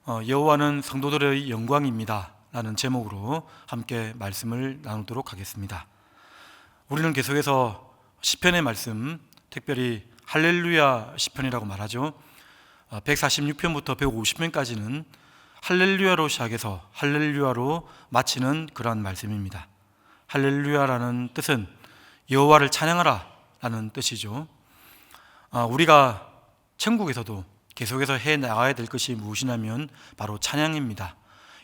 여호와는 성도들의 영광입니다 라는 제목으로 함께 말씀을 나누도록 하겠습니다. 우리는 계속해서 시편의 말씀, 특별히 할렐루야 시편이라고 말하죠. 146편부터 150편까지는 할렐루야로 시작해서 할렐루야로 마치는 그러한 말씀입니다. 할렐루야라는 뜻은 여호와를 찬양하라 라는 뜻이죠. 우리가 천국에서도 계속해서 해 나가야 될 것이 무엇이냐면 바로 찬양입니다.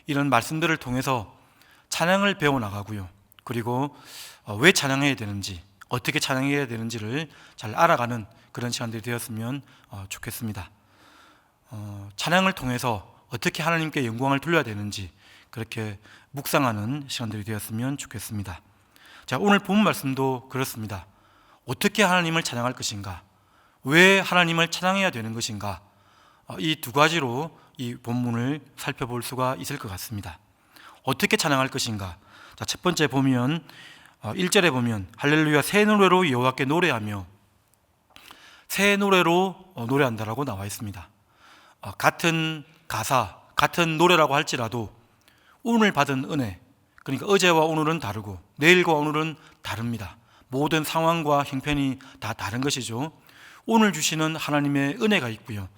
이런 말씀들을 통해서 찬양을 배워나가고요, 그리고 왜 찬양해야 되는지, 어떻게 찬양해야 되는지를 잘 알아가는 그런 시간들이 되었으면 좋겠습니다. 찬양을 통해서 어떻게 하나님께 영광을 돌려야 되는지 그렇게 묵상하는 시간들이 되었으면 좋겠습니다. 자, 오늘 본 말씀도 그렇습니다. 어떻게 하나님을 찬양할 것인가, 왜 하나님을 찬양해야 되는 것인가, 이 두 가지로 이 본문을 살펴볼 수가 있을 것 같습니다. 어떻게 찬양할 것인가. 자, 첫 번째 보면 1절에 보면 할렐루야 새 노래로 여호와께 노래하며, 새 노래로 노래한다라고 나와 있습니다. 같은 가사, 같은 노래라고 할지라도 오늘 받은 은혜, 그러니까 어제와 오늘은 다르고 내일과 오늘은 다릅니다. 모든 상황과 형편이 다 다른 것이죠. 오늘 주시는 하나님의 은혜가 있고요,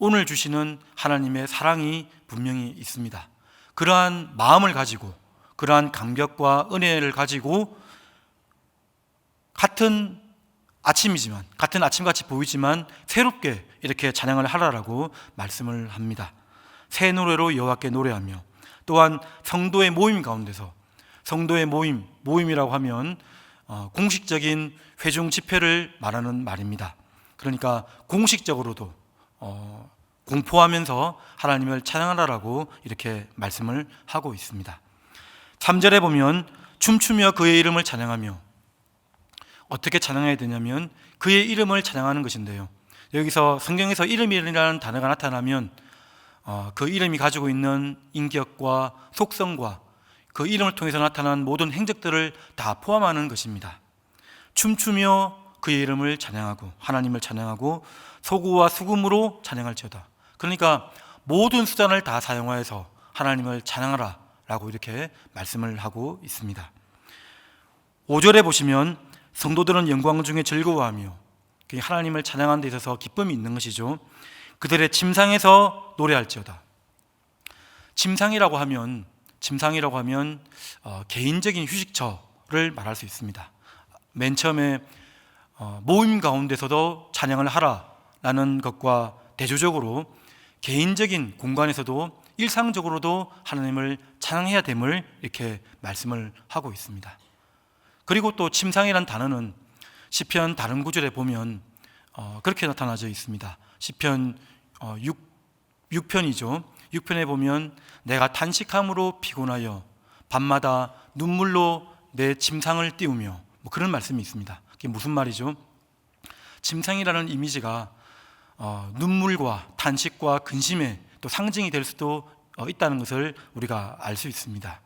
오늘 주시는 하나님의 사랑이 분명히 있습니다. 그러한 마음을 가지고, 그러한 감격과 은혜를 가지고 같은 아침이지만, 같은 아침같이 보이지만 새롭게 이렇게 찬양을 하라라고 말씀을 합니다. 새 노래로 여호와께 노래하며, 또한 성도의 모임 가운데서, 성도의 모임이라고 하면 공식적인 회중 집회를 말하는 말입니다. 그러니까 공식적으로도 공포하면서 하나님을 찬양하라라고 이렇게 말씀을 하고 있습니다. 3절에 보면 춤추며 그의 이름을 찬양하며, 어떻게 찬양해야 되냐면 그의 이름을 찬양하는 것인데요, 여기서 성경에서 이름이라는 단어가 나타나면 그 이름이 가지고 있는 인격과 속성과 그 이름을 통해서 나타난 모든 행적들을 다 포함하는 것입니다. 춤추며 그의 이름을 찬양하고, 하나님을 찬양하고 소구와 수금으로 찬양할지어다. 그러니까 모든 수단을 다 사용하여서 하나님을 찬양하라 라고 이렇게 말씀을 하고 있습니다. 5절에 보시면 성도들은 영광 중에 즐거워하며, 하나님을 찬양하는 데 있어서 기쁨이 있는 것이죠. 그들의 침상에서 노래할지어다. 침상이라고 하면 개인적인 휴식처를 말할 수 있습니다. 맨 처음에 모임 가운데서도 찬양을 하라라는 것과 대조적으로 개인적인 공간에서도 일상적으로도 하나님을 찬양해야 됨을 이렇게 말씀을 하고 있습니다. 그리고 또 침상이라는 단어는 시편 다른 구절에 보면 그렇게 나타나져 있습니다. 시편 6편이죠. 6편에 보면 내가 탄식함으로 피곤하여 밤마다 눈물로 내 침상을 띄우며, 그런 말씀이 있습니다. 그게 무슨 말이죠? 침상이라는 이미지가 눈물과 탄식과 근심의 또 상징이 될 수도 있다는 것을 우리가 알 수 있습니다.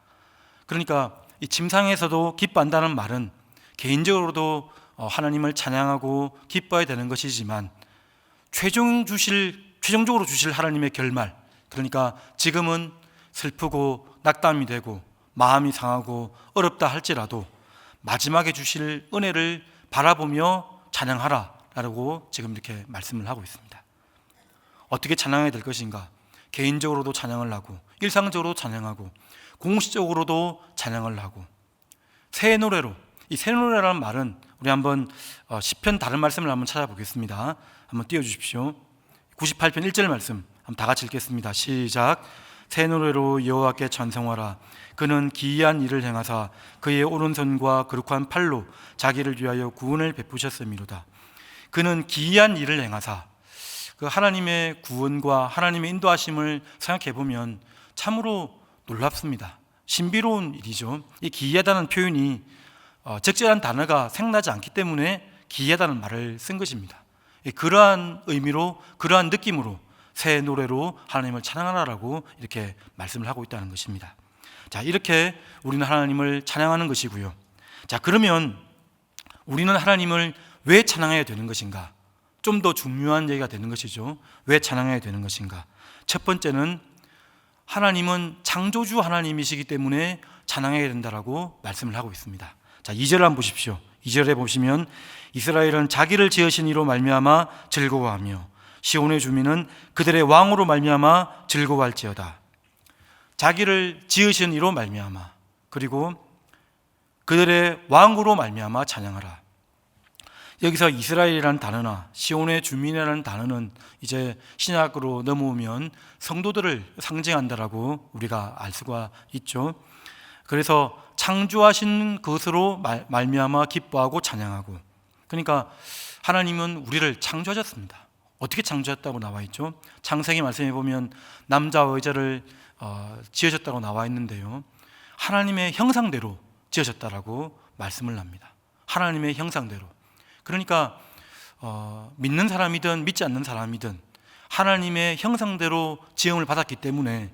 그러니까 이 침상에서도 기뻐한다는 말은 개인적으로도 하나님을 찬양하고 기뻐해야 되는 것이지만 최종적으로 주실 하나님의 결말, 그러니까 지금은 슬프고 낙담이 되고 마음이 상하고 어렵다 할지라도 마지막에 주실 은혜를 바라보며 찬양하라라고 지금 이렇게 말씀을 하고 있습니다. 어떻게 찬양해야 될 것인가? 개인적으로도 찬양을 하고, 일상적으로도 찬양하고, 공식적으로도 찬양을 하고, 새 노래로. 이 새 노래라는 말은 우리 한번 시편 다른 말씀을 한번 찾아보겠습니다. 한번 띄워주십시오. 98편 1절 말씀 한번 다 같이 읽겠습니다. 시작. 새 노래로 여호와께 찬송하라. 그는 기이한 일을 행하사 그의 오른손과 거룩한 팔로 자기를 위하여 구원을 베푸셨음이로다. 그는 기이한 일을 행하사, 그 하나님의 구원과 하나님의 인도하심을 생각해 보면 참으로 놀랍습니다. 신비로운 일이죠. 이 기이하다는 표현이 적절한 단어가 생각나지 않기 때문에 기이하다는 말을 쓴 것입니다. 그러한 의미로, 그러한 느낌으로 새 노래로 하나님을 찬양하라라고 이렇게 말씀을 하고 있다는 것입니다. 자, 이렇게 우리는 하나님을 찬양하는 것이고요. 자, 그러면 우리는 하나님을 왜 찬양해야 되는 것인가? 좀 더 중요한 얘기가 되는 것이죠. 왜 찬양해야 되는 것인가? 첫 번째는 하나님은 창조주 하나님이시기 때문에 찬양해야 된다라고 말씀을 하고 있습니다. 자, 2절 한번 보십시오. 2절에 보시면 이스라엘은 자기를 지으신 이로 말미암아 즐거워하며 시온의 주민은 그들의 왕으로 말미암아 즐거워할지어다. 자기를 지으신 이로 말미암아, 그리고 그들의 왕으로 말미암아 찬양하라. 여기서 이스라엘이라는 단어나 시온의 주민이라는 단어는 이제 신약으로 넘어오면 성도들을 상징한다라고 우리가 알 수가 있죠. 그래서 창조하신 것으로 말미암아 기뻐하고 찬양하고, 그러니까 하나님은 우리를 창조하셨습니다. 어떻게 창조했다고 나와 있죠? 창세기 말씀에 보면 남자와 여자를 지으셨다고 나와 있는데요, 하나님의 형상대로 지으셨다라고 말씀을 합니다. 하나님의 형상대로. 그러니까 믿는 사람이든 믿지 않는 사람이든 하나님의 형상대로 지음을 받았기 때문에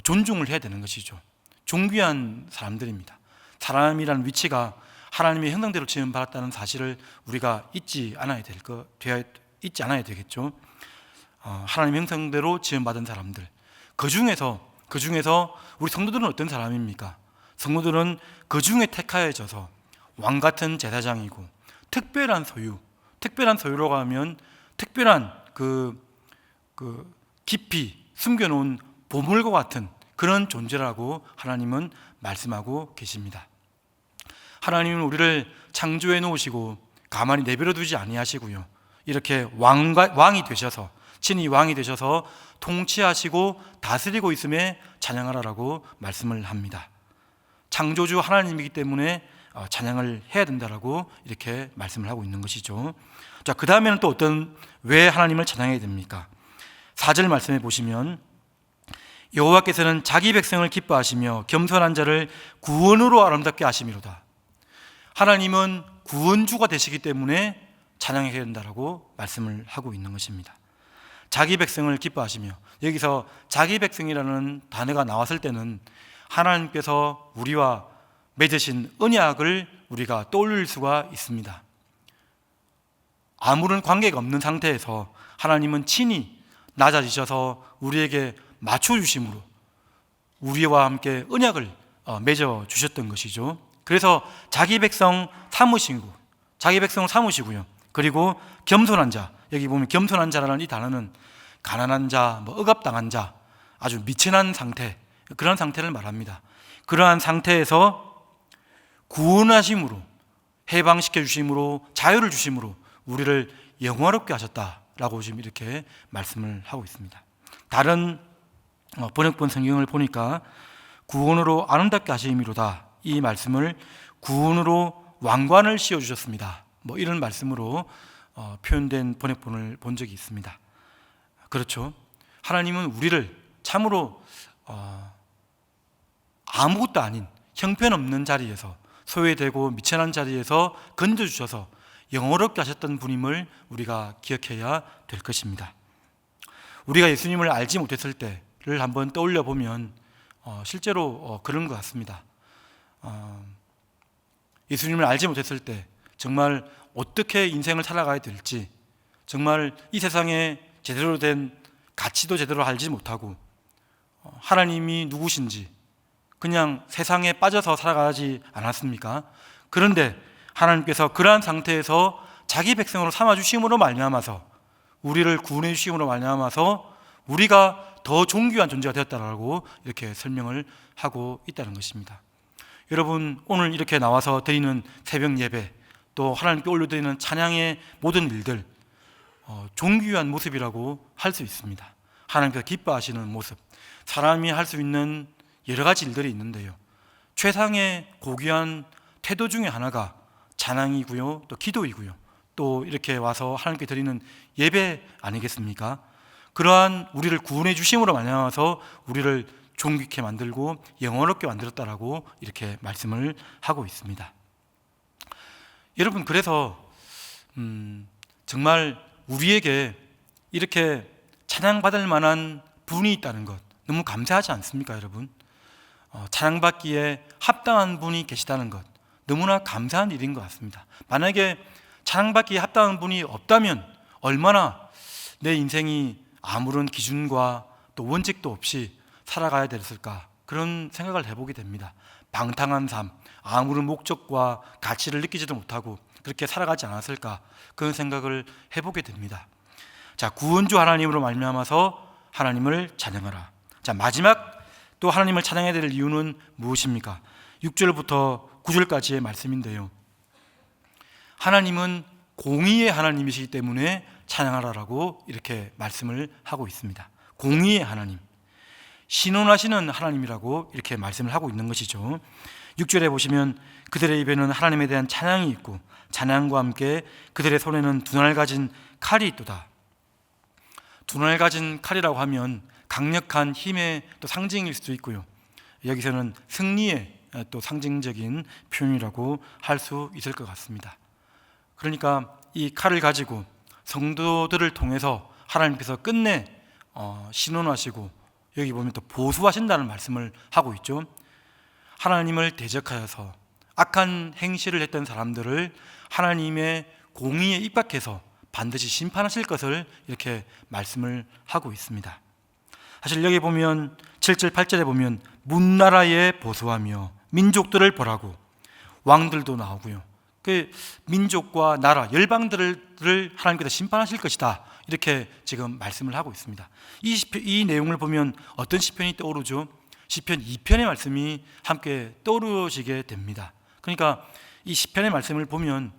존중을 해야 되는 것이죠. 존귀한 사람들입니다. 사람이라는 위치가 하나님의 형상대로 지음 받았다는 사실을 우리가 잊지 않아야 되겠죠. 하나님의 형상대로 지음 받은 사람들, 그 중에서 우리 성도들은 어떤 사람입니까? 성도들은 그 중에 택하여져서 왕 같은 제사장이고 특별한 소유라고 하면 특별한 그 깊이 숨겨놓은 보물과 같은 그런 존재라고 하나님은 말씀하고 계십니다. 하나님은 우리를 창조해 놓으시고 가만히 내버려 두지 아니하시고요, 이렇게 왕이 되셔서, 친히 왕이 되셔서 통치하시고 다스리고 있음에 찬양하라라고 말씀을 합니다. 창조주 하나님이기 때문에 찬양을 해야 된다라고 이렇게 말씀을 하고 있는 것이죠. 자, 그 다음에는 또 왜 하나님을 찬양해야 됩니까? 4절 말씀해 보시면 여호와께서는 자기 백성을 기뻐하시며 겸손한 자를 구원으로 아름답게 하심이로다. 하나님은 구원주가 되시기 때문에 찬양해야 된다라고 말씀을 하고 있는 것입니다. 자기 백성을 기뻐하시며, 여기서 자기 백성이라는 단어가 나왔을 때는 하나님께서 우리와 맺으신 언약을 우리가 떠올릴 수가 있습니다. 아무런 관계가 없는 상태에서 하나님은 친히 낮아지셔서 우리에게 맞춰주심으로 우리와 함께 언약을 맺어주셨던 것이죠. 그래서 자기 백성을 삼으시고요. 그리고 겸손한 자, 여기 보면 겸손한 자라는 이 단어는 가난한 자, 억압당한 자, 아주 미천한 상태, 그런 상태를 말합니다. 그러한 상태에서 구원하심으로, 해방시켜 주심으로, 자유를 주심으로 우리를 영화롭게 하셨다라고 지금 이렇게 말씀을 하고 있습니다. 다른 번역본 성경을 보니까 구원으로 아름답게 하심이로다, 이 말씀을 구원으로 왕관을 씌워주셨습니다, 이런 말씀으로 표현된 번역본을 본 적이 있습니다. 그렇죠. 하나님은 우리를 참으로 아무것도 아닌 형편없는 자리에서, 소외되고 미천한 자리에서 건져주셔서 영원롭게 하셨던 분임을 우리가 기억해야 될 것입니다. 우리가 예수님을 알지 못했을 때를 한번 떠올려 보면 실제로 그런 것 같습니다. 예수님을 알지 못했을 때 정말 어떻게 인생을 살아가야 될지, 정말 이 세상에 제대로 된 가치도 제대로 알지 못하고 하나님이 누구신지 그냥 세상에 빠져서 살아가지 않았습니까? 그런데 하나님께서 그러한 상태에서 자기 백성으로 삼아주심으로 말미암아서, 우리를 구원해 주심으로 말미암아서 우리가 더 존귀한 존재가 되었다라고 이렇게 설명을 하고 있다는 것입니다. 여러분, 오늘 이렇게 나와서 드리는 새벽 예배, 또 하나님께 올려드리는 찬양의 모든 일들, 존귀한 모습이라고 할 수 있습니다. 하나님께서 기뻐하시는 모습, 사람이 할 수 있는 여러 가지 일들이 있는데요, 최상의 고귀한 태도 중에 하나가 찬양이고요, 또 기도이고요, 또 이렇게 와서 하나님께 드리는 예배 아니겠습니까? 그러한 우리를 구원해 주심으로 말미암아서 우리를 존귀케 만들고 영원롭게 만들었다라고 이렇게 말씀을 하고 있습니다. 여러분, 그래서 정말 우리에게 이렇게 찬양받을 만한 분이 있다는 것 너무 감사하지 않습니까, 여러분? 찬양받기에 합당한 분이 계시다는 것 너무나 감사한 일인 것 같습니다. 만약에 찬양받기에 합당한 분이 없다면 얼마나 내 인생이 아무런 기준과 또 원칙도 없이 살아가야 됐을까? 그런 생각을 해보게 됩니다. 방탕한 삶, 아무런 목적과 가치를 느끼지도 못하고 그렇게 살아가지 않았을까? 그런 생각을 해보게 됩니다. 자, 구원주 하나님으로 말미암아서 하나님을 찬양하라. 자, 마지막 또 하나님을 찬양해야 될 이유는 무엇입니까? 6절부터 9절까지의 말씀인데요. 하나님은 공의의 하나님이시기 때문에 찬양하라라고 이렇게 말씀을 하고 있습니다. 공의의 하나님, 신원하시는 하나님이라고 이렇게 말씀을 하고 있는 것이죠. 6절에 보시면 그들의 입에는 하나님에 대한 찬양이 있고 찬양과 함께 그들의 손에는 두날 가진 칼이 있도다. 두날 가진 칼이라고 하면 강력한 힘의 또 상징일 수도 있고요. 여기서는 승리의 또 상징적인 표현이라고 할 수 있을 것 같습니다. 그러니까 이 칼을 가지고 성도들을 통해서 하나님께서 끝내 신원하시고 여기 보면 또 보수하신다는 말씀을 하고 있죠. 하나님을 대적하여서 악한 행실을 했던 사람들을 하나님의 공의에 입각해서 반드시 심판하실 것을 이렇게 말씀을 하고 있습니다. 사실 여기 보면 7절 8절에 보면 문나라에 보수하며 민족들을 벌하고 왕들도 나오고요. 그 민족과 나라, 열방들을 하나님께서 심판하실 것이다. 이렇게 지금 말씀을 하고 있습니다. 이 내용을 보면 어떤 시편이 떠오르죠? 시편 2편의 말씀이 함께 떠오르시게 됩니다. 그러니까 이 시편의 말씀을 보면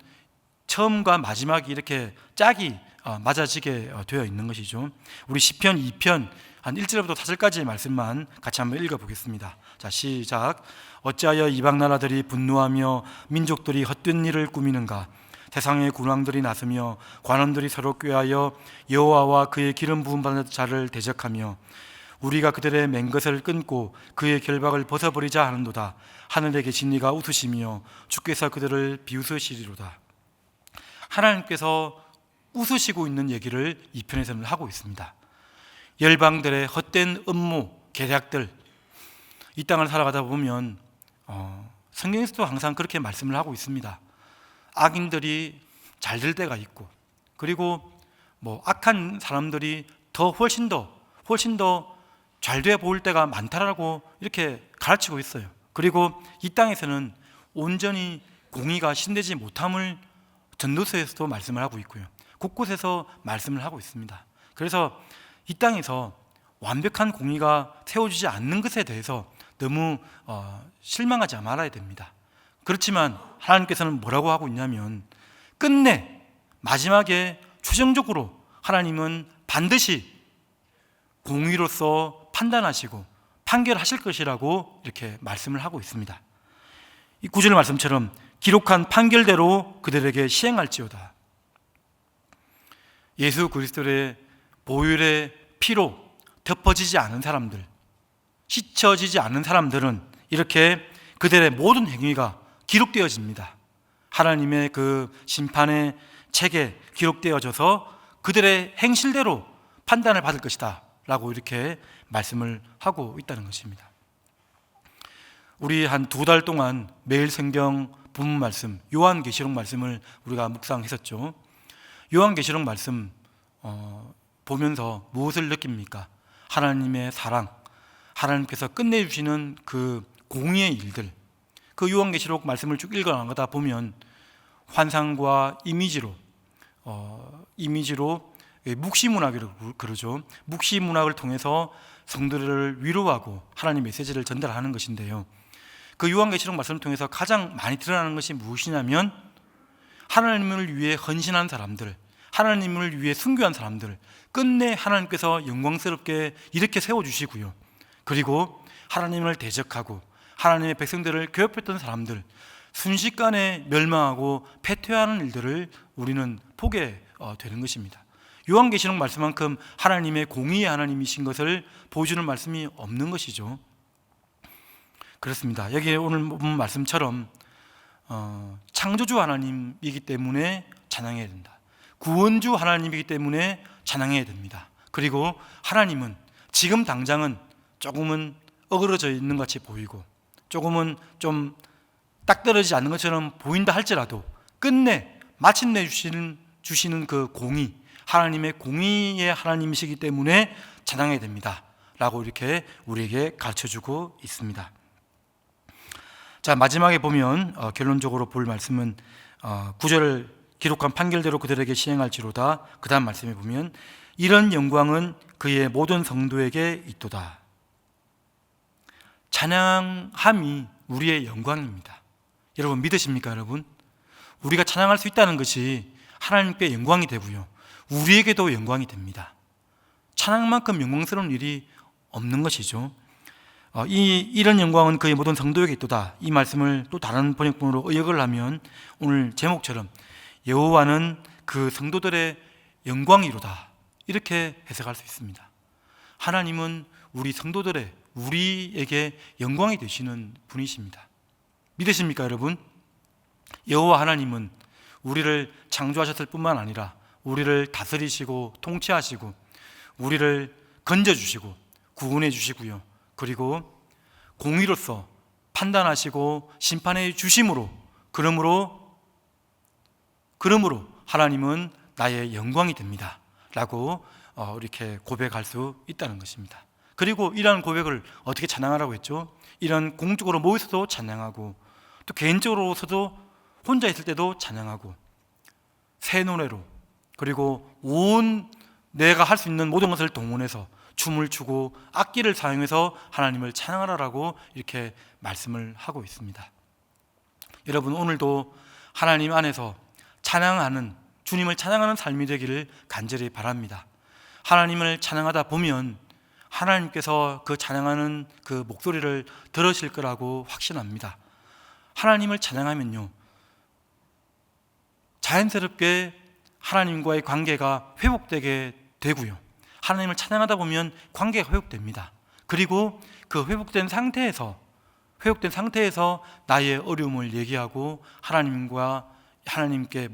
처음과 마지막이 이렇게 짝이 맞아지게 되어 있는 것이죠. 우리 시편 2편 한 1절부터 4절까지의 말씀만 같이 한번 읽어보겠습니다. 자, 시작. 어찌하여 이방 나라들이 분노하며 민족들이 헛된 일을 꾸미는가? 세상의 군왕들이 나서며 관원들이 서로 꾀하여 여호와와 그의 기름 부음 받은 자를 대적하며 우리가 그들의 맹것을 끊고 그의 결박을 벗어버리자 하는도다. 하늘에 계신 이가 웃으시며 주께서 그들을 비웃으시리로다. 하나님께서 웃으시고 있는 얘기를 이 편에서는 하고 있습니다. 열방들의 헛된 음모, 계략들, 이 땅을 살아가다 보면 성경에서도 항상 그렇게 말씀을 하고 있습니다. 악인들이 잘 될 때가 있고, 그리고 악한 사람들이 훨씬 더 잘 돼 보일 때가 많다라고 이렇게 가르치고 있어요. 그리고 이 땅에서는 온전히 공의가 신되지 못함을 전도서에서도 말씀을 하고 있고요. 곳곳에서 말씀을 하고 있습니다. 그래서 이 땅에서 완벽한 공의가 세워지지 않는 것에 대해서 너무 실망하지 말아야 됩니다. 그렇지만 하나님께서는 뭐라고 하고 있냐면 끝내 마지막에 최종적으로 하나님은 반드시 공의로서 판단하시고 판결하실 것이라고 이렇게 말씀을 하고 있습니다. 이 9절 말씀처럼 기록한 판결대로 그들에게 시행할지어다. 예수 그리스도의 보혈의 피로 덮어지지 않은 사람들, 씻혀지지 않은 사람들은 이렇게 그들의 모든 행위가 기록되어집니다. 하나님의 그 심판의 책에 기록되어져서 그들의 행실대로 판단을 받을 것이다 라고 이렇게 말씀을 하고 있다는 것입니다. 우리 한 2달 동안 매일 성경 본문 말씀, 요한계시록 말씀을 우리가 묵상했었죠. 요한계시록 말씀 보면서 무엇을 느낍니까? 하나님의 사랑, 하나님께서 끝내주시는 그 공의의 일들, 그 요한계시록 말씀을 쭉 읽어나가다 보면 환상과 이미지로 묵시문학이라고 그러죠. 묵시문학을 통해서 성도들을 위로하고 하나님의 메시지를 전달하는 것인데요. 그 요한계시록 말씀을 통해서 가장 많이 드러나는 것이 무엇이냐면 하나님을 위해 헌신한 사람들, 하나님을 위해 순교한 사람들, 끝내 하나님께서 영광스럽게 이렇게 세워주시고요. 그리고 하나님을 대적하고 하나님의 백성들을 괴롭혔던 사람들, 순식간에 멸망하고 패퇴하는 일들을 우리는 보게 되는 것입니다. 요한계시록 말씀만큼 하나님의 공의의 하나님이신 것을 보여주는 말씀이 없는 것이죠. 그렇습니다. 여기 오늘 본 말씀처럼 창조주 하나님이기 때문에 찬양해야 된다. 구원주 하나님이기 때문에 찬양해야 됩니다. 그리고 하나님은 지금 당장은 조금은 어그러져 있는 것 같이 보이고 조금은 좀 딱 떨어지지 않는 것처럼 보인다 할지라도 끝내 마침내 주시는 그 공의, 하나님의 공의의 하나님이시기 때문에 찬양해야 됩니다 라고 이렇게 우리에게 가르쳐주고 있습니다. 자, 마지막에 보면 결론적으로 볼 말씀은 9절을 기록한 판결대로 그들에게 시행할지로다. 그 다음 말씀에 보면 이런 영광은 그의 모든 성도에게 있도다. 찬양함이 우리의 영광입니다. 여러분 믿으십니까? 여러분, 우리가 찬양할 수 있다는 것이 하나님께 영광이 되고요, 우리에게도 영광이 됩니다. 찬양만큼 영광스러운 일이 없는 것이죠. 이런 영광은 그의 모든 성도에게 있도다. 이 말씀을 또 다른 번역본으로 의역을 하면 오늘 제목처럼 여호와는 그 성도들의 영광이로다, 이렇게 해석할 수 있습니다. 하나님은 우리 성도들의, 우리에게 영광이 되시는 분이십니다. 믿으십니까 여러분? 여호와 하나님은 우리를 창조하셨을 뿐만 아니라 우리를 다스리시고 통치하시고 우리를 건져주시고 구원해 주시고요, 그리고 공의로서 판단하시고 심판해 주심으로, 그러므로 하나님은 나의 영광이 됩니다 라고 이렇게 고백할 수 있다는 것입니다. 그리고 이러한 고백을 어떻게 찬양하라고 했죠? 이런 공적으로 모여서도 찬양하고, 또 개인적으로서도 혼자 있을 때도 찬양하고, 새 노래로, 그리고 온 내가 할 수 있는 모든 것을 동원해서 춤을 추고 악기를 사용해서 하나님을 찬양하라고 이렇게 말씀을 하고 있습니다. 여러분, 오늘도 하나님 안에서 찬양하는, 주님을 찬양하는 삶이 되기를 간절히 바랍니다. 하나님을 찬양하다 보면 하나님께서 그 찬양하는 그 목소리를 들으실 거라고 확신합니다. 하나님을 찬양하면요, 자연스럽게 하나님과의 관계가 회복되게 되고요, 하나님을 찬양하다 보면 관계가 회복됩니다. 그리고 그 회복된 상태에서 나의 어려움을 얘기하고 하나님께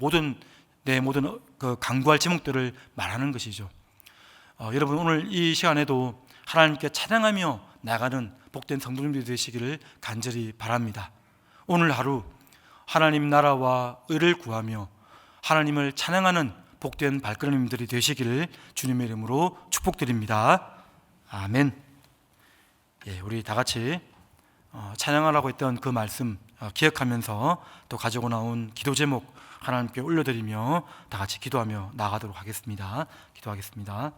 내 모든 그 간구할 제목들을 말하는 것이죠. 여러분, 오늘 이 시간에도 하나님께 찬양하며 나가는 복된 성도님들이 되시기를 간절히 바랍니다. 오늘 하루 하나님 나라와 의를 구하며 하나님을 찬양하는 복된 발걸음들이 되시기를 주님의 이름으로 축복드립니다. 아멘. 우리 다 같이 찬양하라고 했던 그 말씀 기억하면서 또 가지고 나온 기도 제목 하나님께 올려드리며 다 같이 기도하며 나가도록 하겠습니다. 기도하겠습니다.